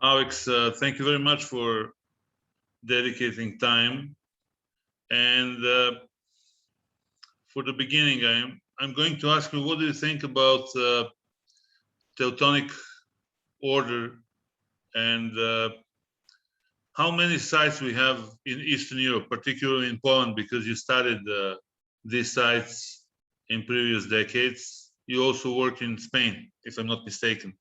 Alex, thank you very much for dedicating time. And for the beginning, I'm going to ask you, what do you think about Teutonic order, and how many sites we have in Eastern Europe, particularly in Poland, because you studied these sites in previous decades. You also work in Spain, if I'm not mistaken.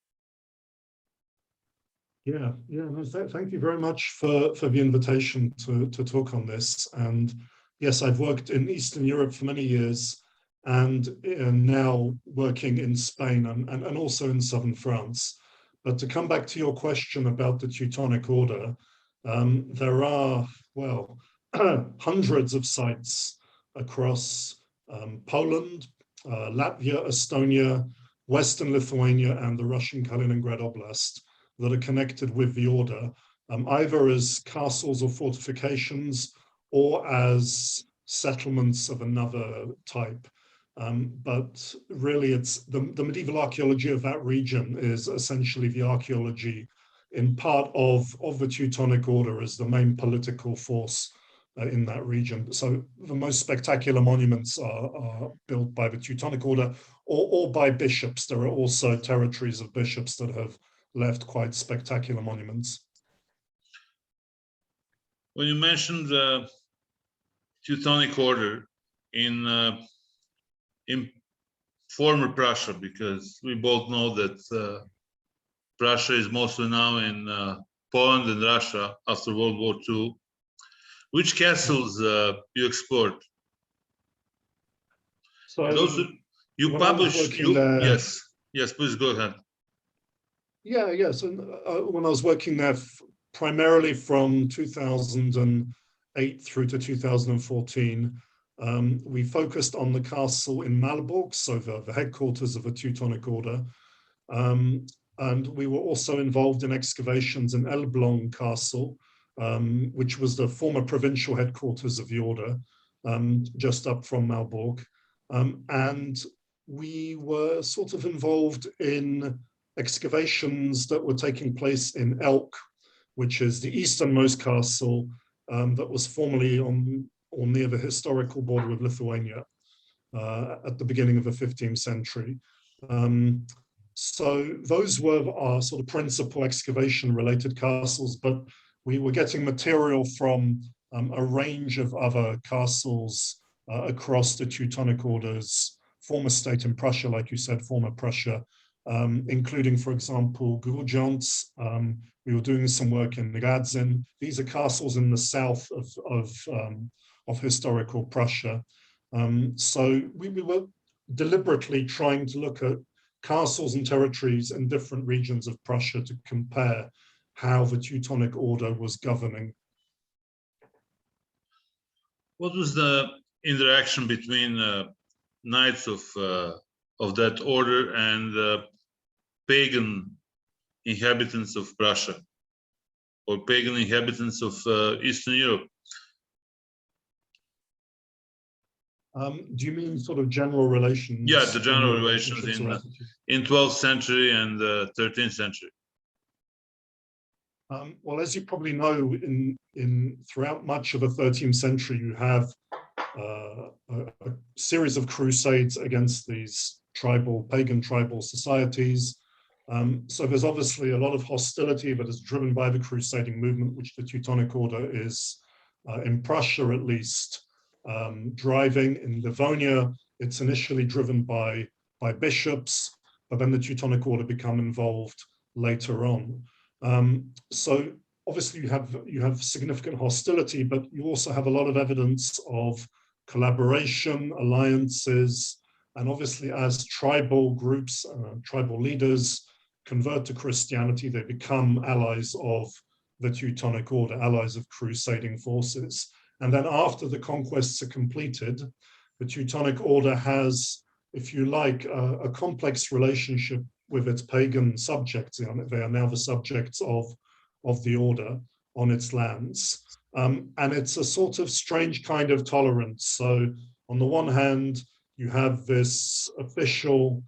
Yeah. No, thank you very much for the invitation to talk on this. And yes, I've worked in Eastern Europe for many years, and now working in Spain and also in southern France. But to come back to your question about the Teutonic Order, there are, well, hundreds of sites across Poland, Latvia, Estonia, Western Lithuania, and the Russian Kaliningrad Oblast that are connected with the order, either as castles or fortifications or as settlements of another type. But really, it's the medieval archaeology of that region is essentially the archaeology in part of the Teutonic Order as the main political force in that region. So the most spectacular monuments are built by the Teutonic Order or by bishops. There are also territories of bishops that have left quite spectacular monuments. When you mentioned the Teutonic Order in former Prussia, because we both know that Prussia is mostly now in Poland and Russia after World War II. Which castles you explored? So those you published. Yes, please go ahead. Yeah. So when I was working there, primarily from 2008 through to 2014, we focused on the castle in Malbork, so the headquarters of the Teutonic Order. And we were also involved in excavations in Elbląg Castle, which was the former provincial headquarters of the order, just up from Malbork. And we were sort of involved in excavations that were taking place in Elk, which is the easternmost castle that was formerly on or near the historical border of Lithuania at the beginning of the 15th century. So those were our sort of principal excavation-related castles, but we were getting material from a range of other castles across the Teutonic Order's former state in Prussia, like you said, former Prussia, including, for example, Grudziądz. We were doing some work in Radzin. These are castles in the south of historical Prussia. So we were deliberately trying to look at castles and territories in different regions of Prussia to compare how the Teutonic Order was governing. What was the interaction between knights of that order and pagan inhabitants of Prussia, or pagan inhabitants of Eastern Europe? Do you mean sort of general relations? Yeah, the general relations in 12th century and 13th century. Well, as you probably know, in throughout much of the 13th century, you have a series of crusades against these pagan tribal societies. So there's obviously a lot of hostility that is driven by the crusading movement, which the Teutonic Order is, in Prussia at least, driving. In Livonia, it's initially driven by bishops, but then the Teutonic Order become involved later on. So obviously you have significant hostility, but you also have a lot of evidence of collaboration, alliances, and obviously as tribal groups, tribal leaders convert to Christianity, they become allies of the Teutonic Order, allies of crusading forces. And then after the conquests are completed, the Teutonic Order has, if you like, a complex relationship with its pagan subjects. They are now the subjects of the order on its lands. And it's a sort of strange kind of tolerance. So on the one hand, you have this official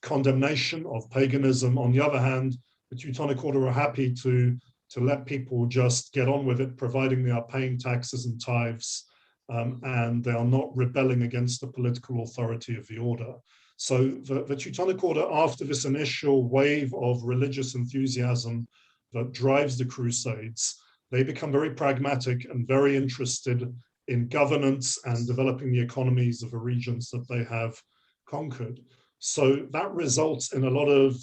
condemnation of paganism. On the other hand, the Teutonic Order are happy to let people just get on with it, providing they are paying taxes and tithes, and they are not rebelling against the political authority of the order. So the Teutonic Order, after this initial wave of religious enthusiasm that drives the Crusades, they become very pragmatic and very interested in governance and developing the economies of the regions that they have conquered. So that results in a lot of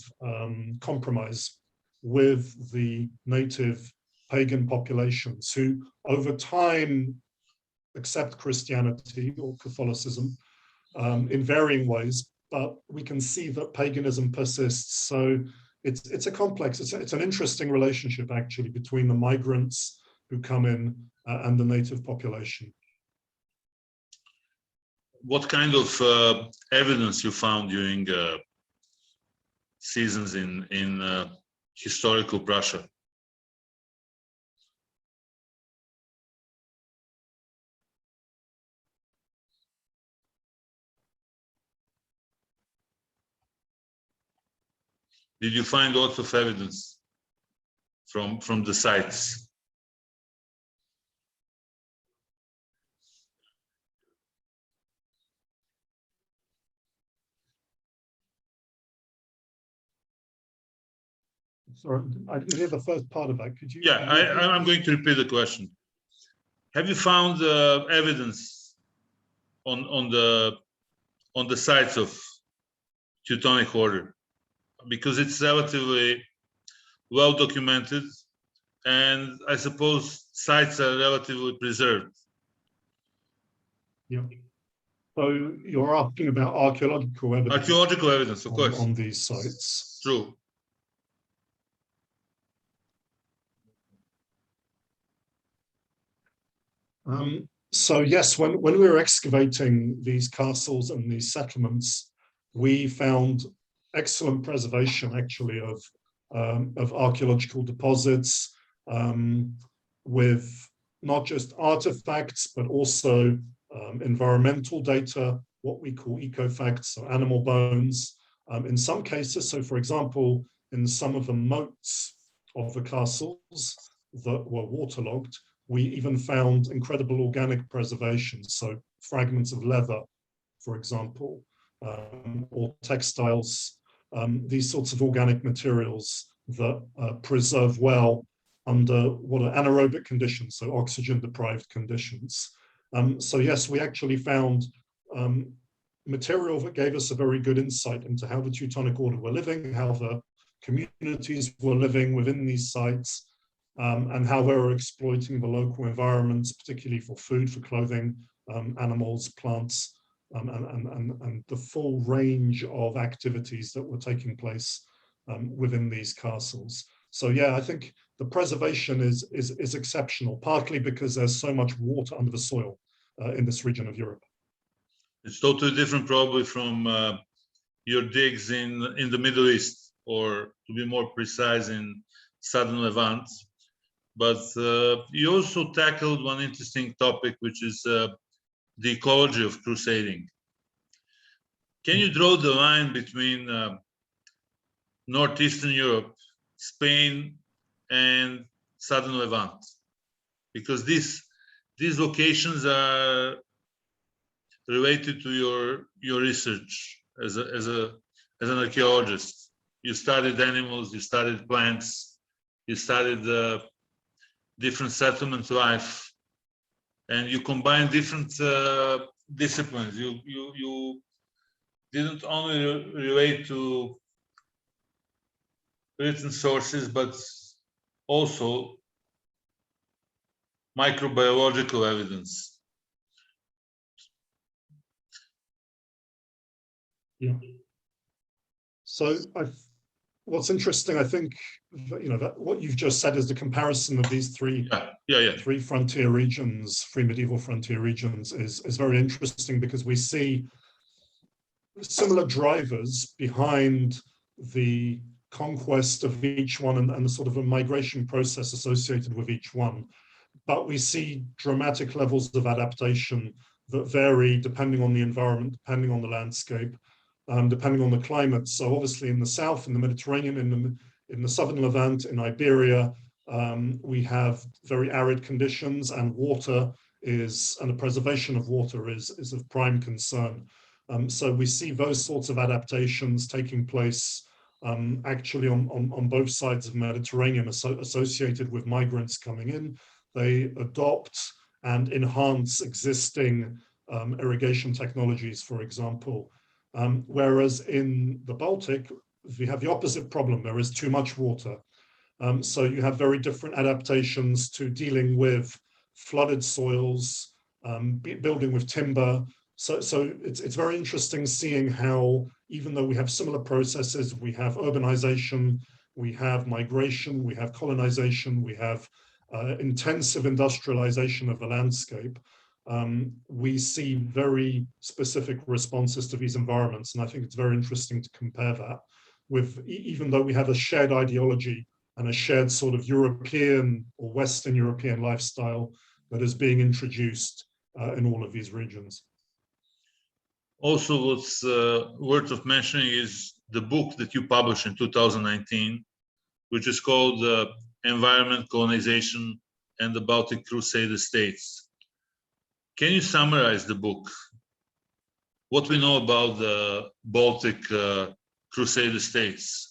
compromise with the native pagan populations who over time accept Christianity or Catholicism in varying ways, but we can see that paganism persists. So it's a complex, it's an interesting relationship actually between the migrants who come in and the native population. What kind of evidence you found during seasons in historical Prussia? Did you find lots of evidence from the sites? Sorry, I didn't hear the first part of that. Could you? Yeah, I'm going to repeat the question. Have you found evidence on the sites of Teutonic Order? Because it's relatively well documented, and I suppose sites are relatively preserved. Yeah. So you're asking about archaeological evidence? Archaeological evidence, of course. On these sites. True. So yes, when we were excavating these castles and these settlements, we found excellent preservation actually of archaeological deposits with not just artifacts, but also environmental data, what we call ecofacts, so animal bones. In some cases, so for example, in some of the moats of the castles that were waterlogged, we even found incredible organic preservation. So fragments of leather, for example, or textiles, these sorts of organic materials that preserve well under what are anaerobic conditions, so oxygen deprived conditions. So yes, we actually found material that gave us a very good insight into how the Teutonic Order were living, how the communities were living within these sites, and how they were exploiting the local environments, particularly for food, for clothing, animals, plants, and the full range of activities that were taking place within these castles. So yeah, I think the preservation is exceptional, partly because there's so much water under the soil in this region of Europe. It's totally different probably from your digs in the Middle East, or to be more precise, in southern Levant. But you also tackled one interesting topic, which is the ecology of crusading. Can you draw the line between northeastern Europe, Spain, and southern Levant? Because these locations are related to your research as an archaeologist. You studied animals, you studied plants, you studied different settlement life, and you combine different disciplines. You didn't only relate to written sources, but also microbiological evidence. Yeah. So what's interesting, I think, that what you've just said is the comparison of these three frontier regions, three medieval frontier regions, is very interesting, because we see similar drivers behind the conquest of each one and the sort of a migration process associated with each one. But we see dramatic levels of adaptation that vary depending on the environment, depending on the landscape, depending on the climate. So obviously in the south, in the Mediterranean, in the southern Levant, in Iberia, we have very arid conditions, and water and the preservation of water is of prime concern. So we see those sorts of adaptations taking place actually on both sides of the Mediterranean, associated with migrants coming in. They adopt and enhance existing irrigation technologies, for example. Whereas in the Baltic, we have the opposite problem. There is too much water. So you have very different adaptations to dealing with flooded soils, building with timber. So it's very interesting seeing how, even though we have similar processes, we have urbanization, we have migration, we have colonization, we have intensive industrialization of the landscape, we see very specific responses to these environments. And I think it's very interesting to compare that with, even though we have a shared ideology and a shared sort of European or Western European lifestyle that is being introduced in all of these regions. Also, what's worth of mentioning is the book that you published in 2019, which is called Environment, Colonization, and the Baltic Crusader States. Can you summarize the book? What we know about the Baltic Crusader States?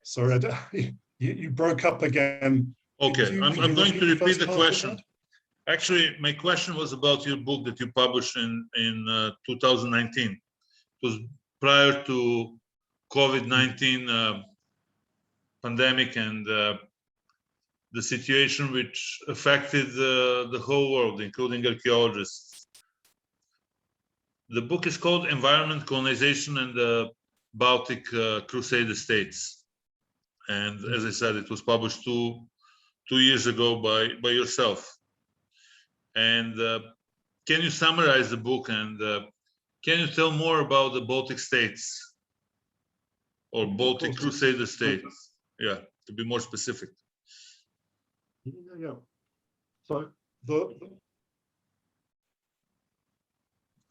Sorry, you broke up again. Okay, I'm going to repeat the question. Actually, my question was about your book that you published in 2019. It was prior to COVID-19 pandemic and the situation which affected the whole world, including archaeologists. The book is called Environment, Colonization, and the Baltic Crusader States. And as I said, it was published two years ago by yourself. And can you summarize the book, and can you tell more about the Baltic states or Baltic Crusader states? Yeah, to be more specific. Yeah. So of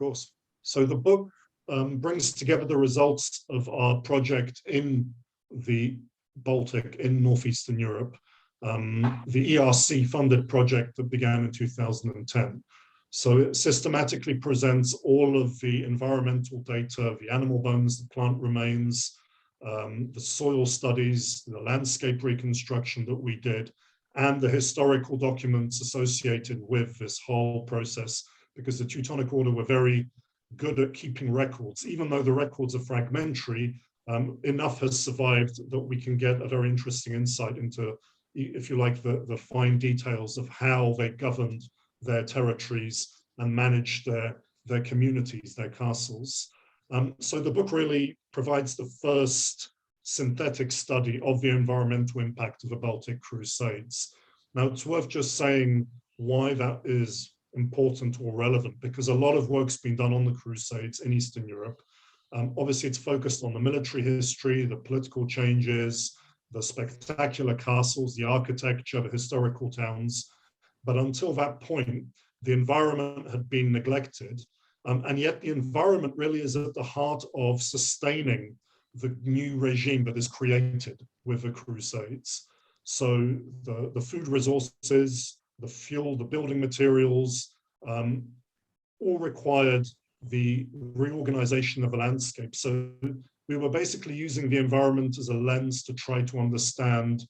course. So the book brings together the results of our project in the Baltic, in northeastern Europe, the ERC funded project that began in 2010. So it systematically presents all of the environmental data, the animal bones, the plant remains, the soil studies, the landscape reconstruction that we did, and the historical documents associated with this whole process, because the Teutonic Order were very good at keeping records. Even though the records are fragmentary, enough has survived that we can get a very interesting insight into, if you like, the fine details of how they governed their territories and managed their communities, their castles. So the book really provides the first synthetic study of the environmental impact of the Baltic Crusades. Now, it's worth just saying why that is important or relevant, because a lot of work's been done on the Crusades in Eastern Europe. Obviously, it's focused on the military history, the political changes, the spectacular castles, the architecture, the historical towns. But until that point, the environment had been neglected. And yet the environment really is at the heart of sustaining the new regime that is created with the Crusades. So the food resources, the fuel, the building materials, all required the reorganization of the landscape. So we were basically using the environment as a lens to try to understand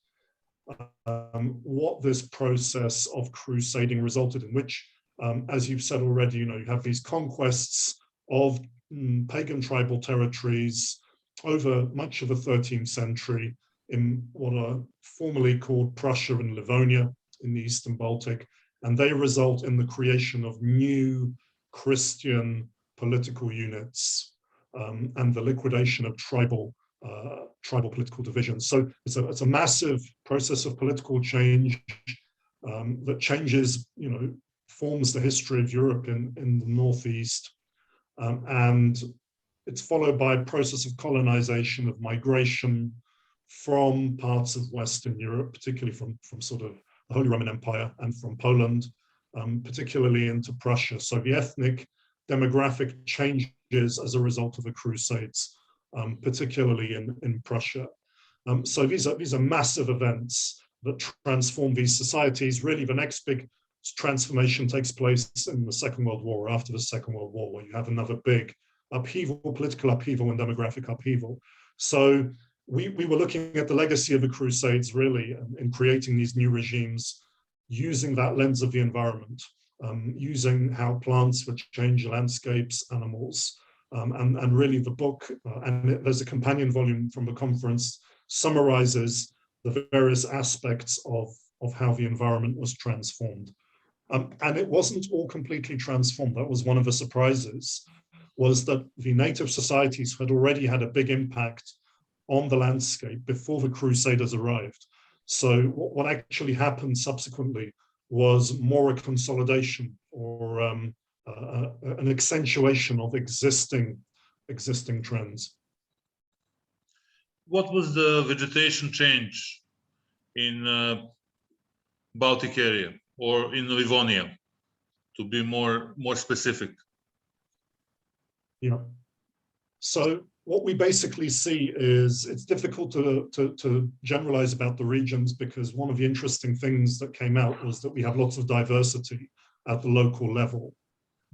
what this process of crusading resulted in, which, as you've said already, you have these conquests of pagan tribal territories over much of the 13th century in what are formerly called Prussia and Livonia in the Eastern Baltic, and they result in the creation of new Christian political units and the liquidation of tribal political divisions. So it's a massive process of political change that changes, forms the history of Europe in the northeast, and it's followed by a process of colonization, of migration from parts of Western Europe, particularly from sort of the Holy Roman Empire and from Poland, particularly into Prussia. So the ethnic demographic changes as a result of the Crusades, particularly in Prussia. So these are massive events that transform these societies. Really, the next big transformation takes place in the Second World War, or after the Second World War, where you have another big upheaval, political upheaval and demographic upheaval. So we were looking at the legacy of the Crusades, really, in creating these new regimes, using that lens of the environment, using how plants would change landscapes, animals, and really the book, and there's a companion volume from the conference, summarizes the various aspects of how the environment was transformed. And it wasn't all completely transformed. That was one of the surprises, was that the native societies had already had a big impact on the landscape before the Crusaders arrived. So what actually happened subsequently was more a consolidation or an accentuation of existing trends. What was the vegetation change in Baltic area or in Livonia, to be more specific? Yeah. So what we basically see is it's difficult to generalize about the regions, because one of the interesting things that came out was that we have lots of diversity at the local level.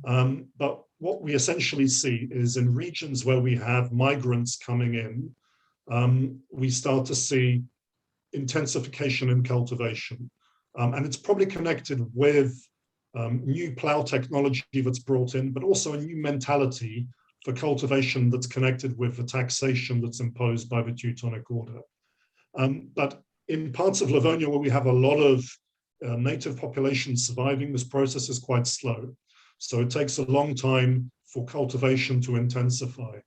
But what we essentially see is in regions where we have migrants coming in, we start to see intensification in cultivation. And it's probably connected with new plow technology that's brought in, but also a new mentality for cultivation that's connected with the taxation that's imposed by the Teutonic Order. But in parts of Livonia where we have a lot of native population surviving, this process is quite slow. So it takes a long time for cultivation to intensify.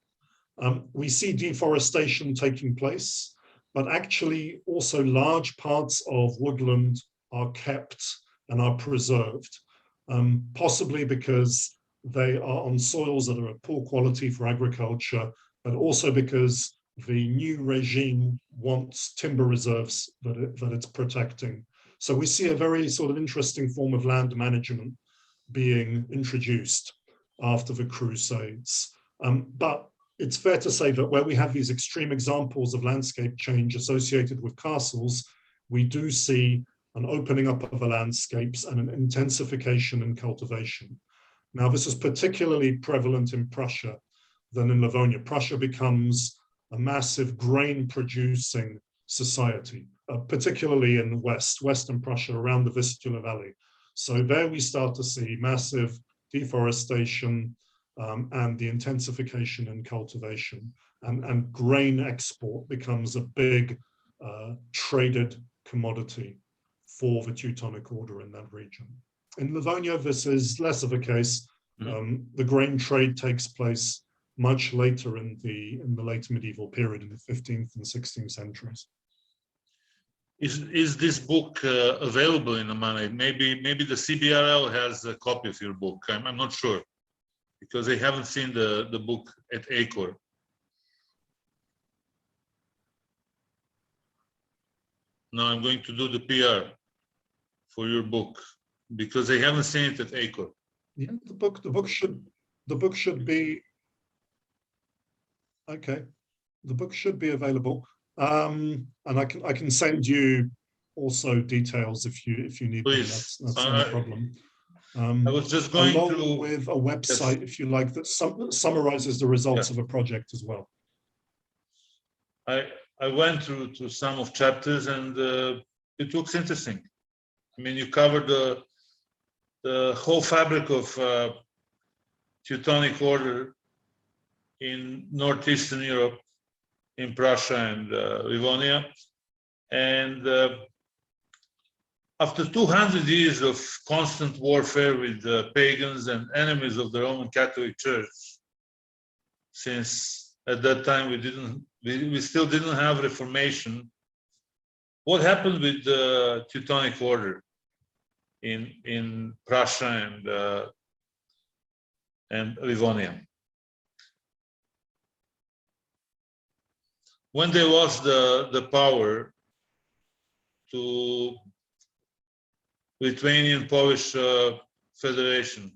We see deforestation taking place, but actually also large parts of woodland are kept and are preserved, possibly because they are on soils that are of poor quality for agriculture, but also because the new regime wants timber reserves that it's protecting. So we see a very sort of interesting form of land management being introduced after the Crusades. But it's fair to say that where we have these extreme examples of landscape change associated with castles, we do see an opening up of the landscapes and an intensification in cultivation. Now, this is particularly prevalent in Prussia than in Livonia. Prussia becomes a massive grain-producing society, particularly in the western Prussia, around the Vistula Valley. So there we start to see massive deforestation and the intensification in cultivation. And grain export becomes a big traded commodity for the Teutonic Order in that region. In Livonia, this is less of a case. The grain trade takes place much later in the late medieval period, in the 15th and 16th centuries. Is this book available in Amana? Maybe the CBRL has a copy of your book. I'm not sure, because I haven't seen the book at ACOR. Now I'm going to do the PR for your book, because I haven't seen it at ACOR. Yeah, the book should be okay. The book should be available, and I can send you also details if you need them. That's not a problem. I was just going along with a website, yes, if you like, that summarizes the results of a project as well. I went through some of chapters, and it looks interesting. I mean, you covered the whole fabric of Teutonic Order in northeastern Europe, in Prussia and Livonia. And after 200 years of constant warfare with pagans and enemies of the Roman Catholic Church, since at that time we still didn't have Reformation, what happened with the Teutonic Order in Prussia and Livonia. When they lost the power to Lithuanian-Polish Federation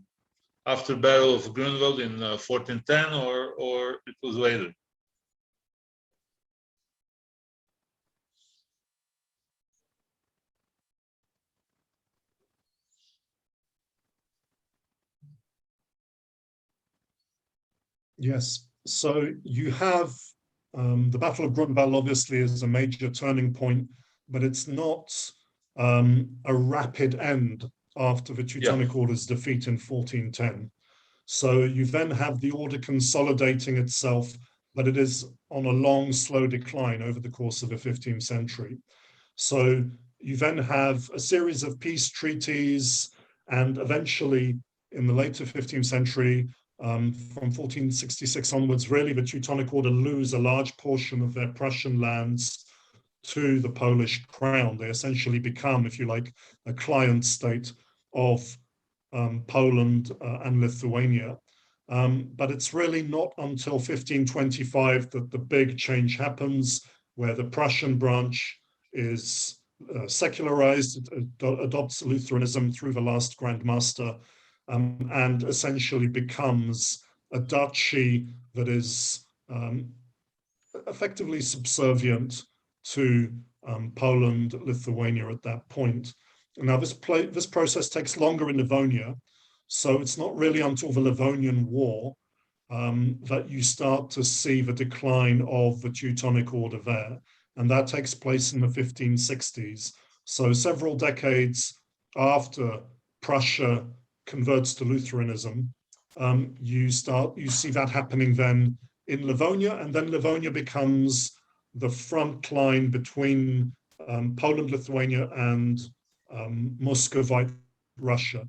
after Battle of Grunwald in 1410, or it was later? Yes, so you have the Battle of Grunwald obviously is a major turning point, but it's not a rapid end after the Teutonic Order's defeat in 1410. So you then have the order consolidating itself, but it is on a long, slow decline over the course of the 15th century. So you then have a series of peace treaties, and eventually in the later 15th century, from 1466 onwards, really the Teutonic Order lose a large portion of their Prussian lands to the Polish crown. They essentially become, if you like, a client state of Poland and Lithuania. But it's really not until 1525 that the big change happens, where the Prussian branch is secularized, adopts Lutheranism through the last Grand Master, and essentially becomes a duchy that is effectively subservient to Poland, Lithuania at that point. Now, this process takes longer in Livonia, so it's not really until the Livonian War that you start to see the decline of the Teutonic Order there, and that takes place in the 1560s. So several decades after Prussia converts to Lutheranism, you see that happening then in Livonia, and then Livonia becomes the front line between Poland, Lithuania, and Muscovite Russia.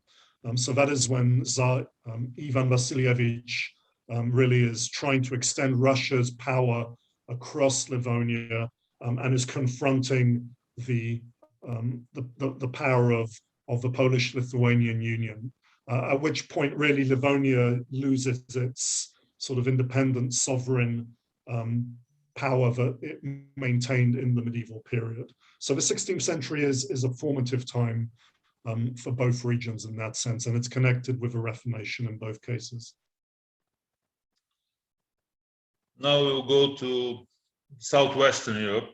So that is when Tsar Ivan Vasilievich really is trying to extend Russia's power across Livonia, and is confronting the power of the Polish-Lithuanian Union. At which point, really, Livonia loses its sort of independent, sovereign power that it maintained in the medieval period. So the 16th century is a formative time for both regions in that sense, and it's connected with the Reformation in both cases. Now we'll go to Southwestern Europe,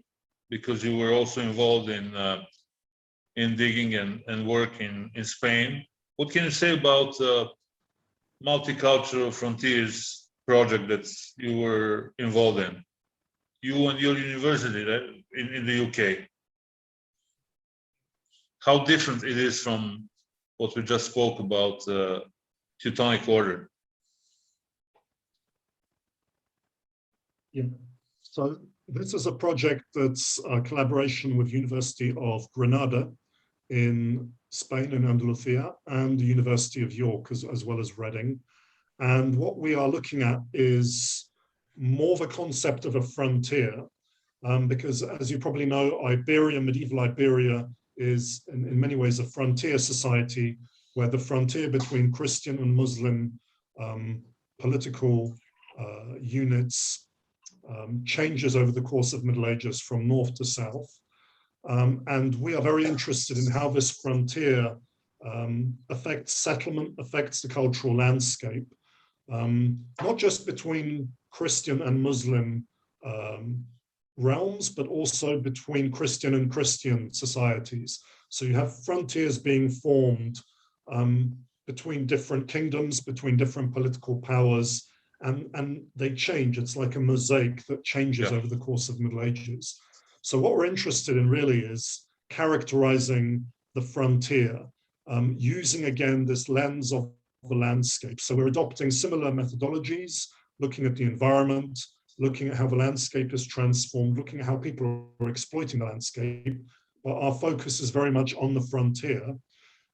because you were also involved in digging and work in Spain. What can you say about Multicultural Frontiers project that you were involved in? You and your university in the UK. How different it is from what we just spoke about, Teutonic Order? Yeah. So this is a project that's a collaboration with University of Granada in Spain and Andalusia, and the University of York, as well as Reading. And what we are looking at is more the concept of a frontier, because as you probably know, Iberia, medieval Iberia, is in many ways a frontier society, where the frontier between Christian and Muslim political units changes over the course of Middle Ages from north to south. And we are very interested in how this frontier affects settlement, affects the cultural landscape, not just between Christian and Muslim realms, but also between Christian and Christian societies. So you have frontiers being formed between different kingdoms, between different political powers, and they change. It's like a mosaic that changes over the course of Middle Ages. So what we're interested in really is characterizing the frontier, using again this lens of the landscape. So we're adopting similar methodologies, looking at the environment, looking at how the landscape is transformed, looking at how people are exploiting the landscape, but our focus is very much on the frontier,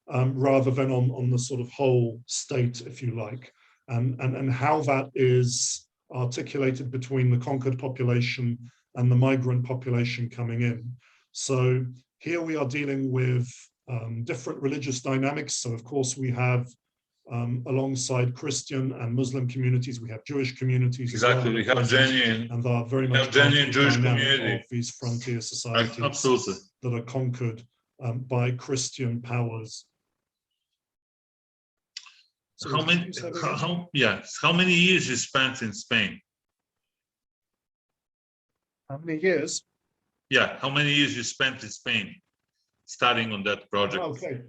rather than on the sort of whole state, if you like, and how that is articulated between the conquered population and the migrant population coming in. So here we are dealing with different religious dynamics. So of course we have, alongside Christian and Muslim communities, we have Jewish communities Exactly, as we well, have genuine, and they are very much part genuine of the Jewish dynamic community of these frontier societies absolutely that are conquered by Christian powers. So how many how many years you spent in Spain? How many years? Yeah, how many years you spent in Spain studying on that project? Okay.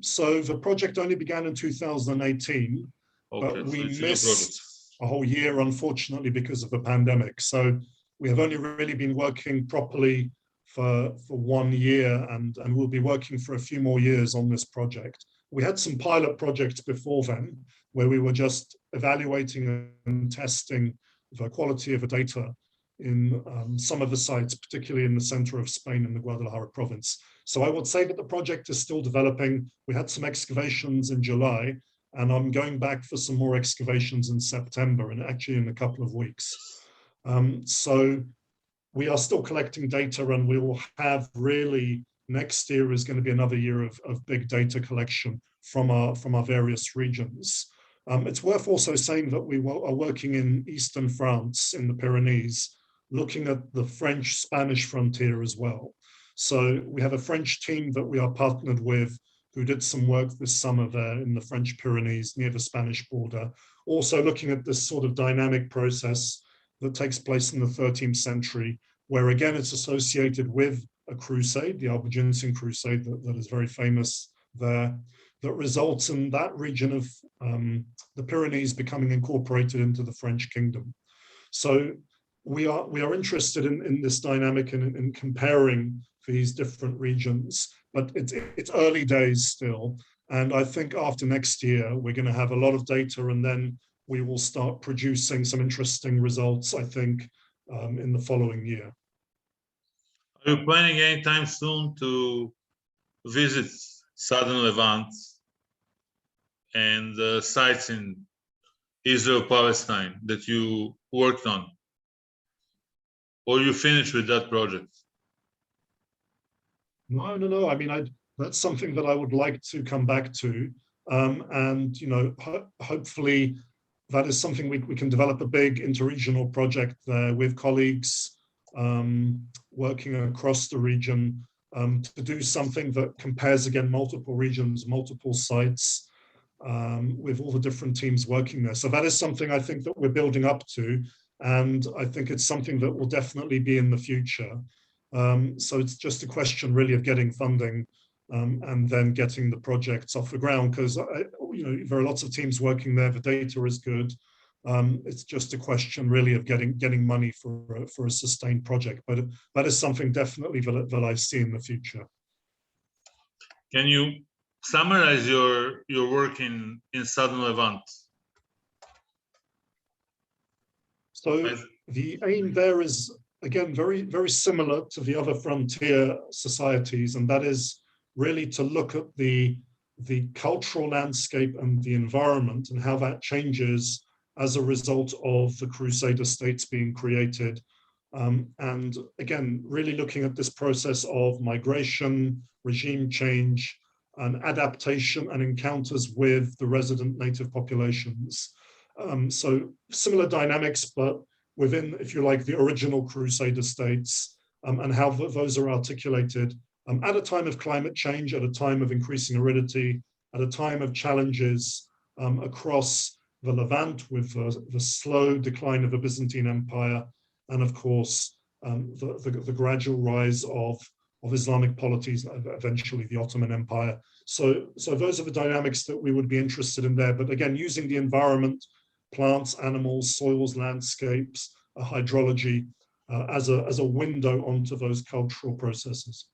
So the project only began in 2018, Okay, but so we it's a new project. missed a whole year, unfortunately, because of the pandemic. So we have only really been working properly for 1 year, and we'll be working for a few more years on this project. We had some pilot projects before then, where we were just evaluating and testing the quality of the data in some of the sites, particularly in the center of Spain in the Guadalajara province. So I would say that the project is still developing. We had some excavations in July, and I'm going back for some more excavations in September, and actually in a couple of weeks. So we are still collecting data, and we will have really, next year is going to be another year of big data collection from our various regions. It's worth also saying that we are working in eastern France, in the Pyrenees, looking at the French-Spanish frontier as well. So we have a French team that we are partnered with who did some work this summer there in the French Pyrenees near the Spanish border, also looking at this sort of dynamic process that takes place in the 13th century, where again it's associated with a crusade, the Albigensian crusade that is very famous there, that results in that region of the Pyrenees becoming incorporated into the French kingdom. So we are interested in this dynamic and in comparing these different regions, but it's early days still. And I think after next year, we're going to have a lot of data, and then we will start producing some interesting results, I think, in the following year. Are you planning anytime soon to visit southern Levant and sites in Israel, Palestine that you worked on? Or you finished with that project? No. I mean, that's something that I would like to come back to. And, hopefully that is something we can develop a big interregional project there with colleagues working across the region to do something that compares again multiple regions, multiple sites, with all the different teams working there. So that is something I think that we're building up to, and I think it's something that will definitely be in the future. So it's just a question really of getting funding and then getting the projects off the ground, because there are lots of teams working there. The data is good. It's just a question really of getting money for a sustained project. But that is something definitely that I see in the future. Can you summarize your work in southern Levant? So the aim there is, again, very, very similar to the other frontier societies, and that is really to look at the cultural landscape and the environment and how that changes as a result of the Crusader states being created. And again, really looking at this process of migration, regime change, and adaptation and encounters with the resident native populations. So similar dynamics, but within, if you like, the original Crusader states, and how those are articulated at a time of climate change, at a time of increasing aridity, at a time of challenges across the Levant with the slow decline of the Byzantine Empire, and of course, the gradual rise of Islamic polities, and eventually the Ottoman Empire. So those are the dynamics that we would be interested in there. But again, using the environment, plants, animals, soils, landscapes, hydrology as a window onto those cultural processes.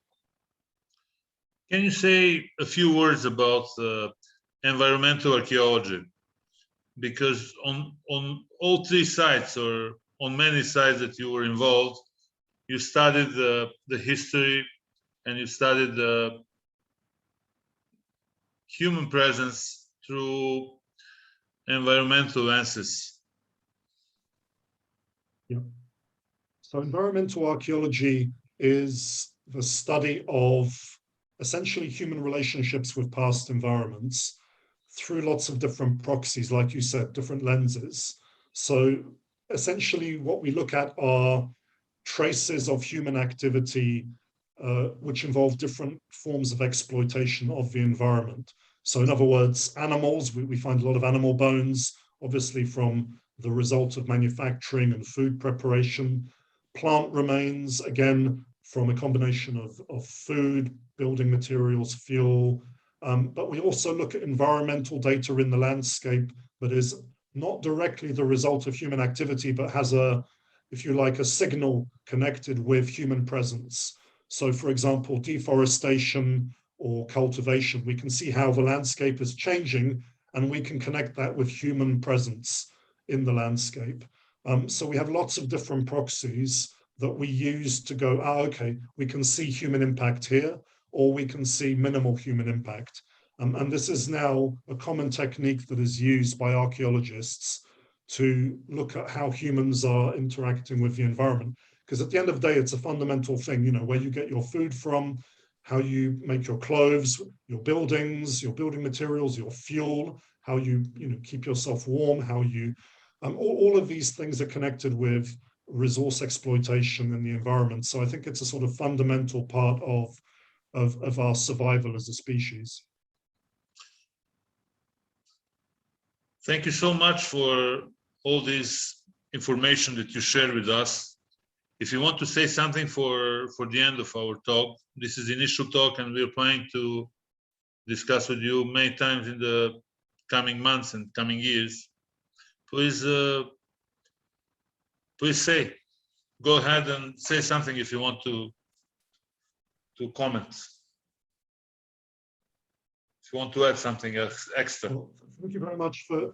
Can you say a few words about environmental archaeology? Because on all three sites, or on many sites that you were involved, you studied the history, and you studied the human presence through environmental lenses. Yeah. So environmental archaeology is the study of essentially human relationships with past environments through lots of different proxies, like you said, different lenses. So essentially what we look at are traces of human activity which involve different forms of exploitation of the environment. So in other words, animals, we find a lot of animal bones, obviously from the result of manufacturing and food preparation. Plant remains, again, from a combination of food, building materials, fuel. But we also look at environmental data in the landscape that is not directly the result of human activity, but has a, if you like, a signal connected with human presence. So for example, deforestation or cultivation, we can see how the landscape is changing and we can connect that with human presence in the landscape. So we have lots of different proxies that we use to go, okay, we can see human impact here, or we can see minimal human impact. And this is now a common technique that is used by archaeologists to look at how humans are interacting with the environment. Because at the end of the day, it's a fundamental thing, you know, where you get your food from, how you make your clothes, your buildings, your building materials, your fuel, how you know, keep yourself warm, how you, all of these things are connected with resource exploitation in the environment. So I think it's a sort of fundamental part of our survival as a species. Thank you so much for all this information that you shared with us. If you want to say something for the end of our talk, this is the initial talk, and we're planning to discuss with you many times in the coming months and coming years. Please, please say, go ahead and say something if you want to comment. If you want to add something else extra. Well, thank you very much for,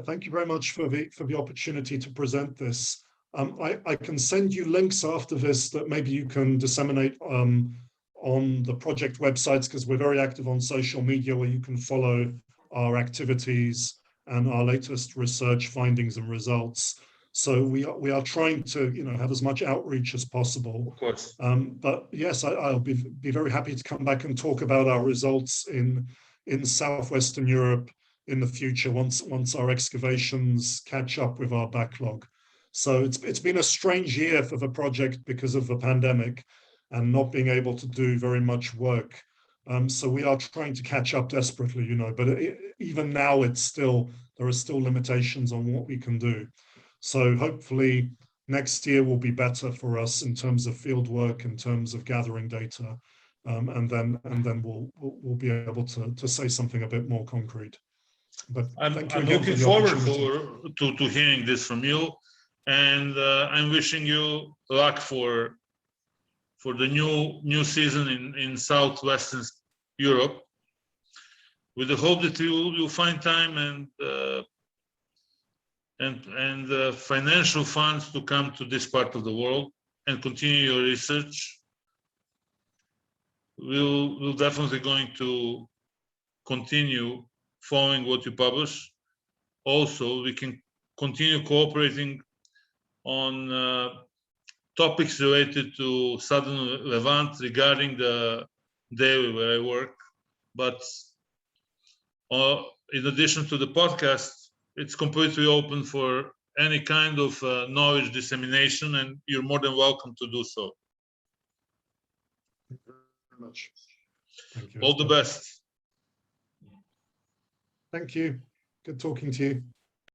thank you very much for the opportunity to present this. I can send you links after this that maybe you can disseminate on the project websites, because we're very active on social media, where you can follow our activities and our latest research findings and results. So we are trying to, you know, have as much outreach as possible. Of course. But yes, I'll be very happy to come back and talk about our results in Southwestern Europe in the future, once our excavations catch up with our backlog. So it's been a strange year for the project because of the pandemic and not being able to do very much work. So we are trying to catch up desperately, you know, but even now there are still limitations on what we can do. So hopefully next year will be better for us in terms of field work, in terms of gathering data, and then we'll be able to say something a bit more concrete. But I'm looking forward to hearing this from you, and I'm wishing you luck for the new season in Southwestern Europe, with the hope that you'll find time and financial funds to come to this part of the world and continue your research. We'll definitely going to continue following what you publish. Also, we can continue cooperating on topics related to southern Levant regarding the daily where I work. But in addition to the podcast, it's completely open for any kind of knowledge dissemination, and you're more than welcome to do so. Thank you very much. Thank you. All the best. Thank you. Good talking to you.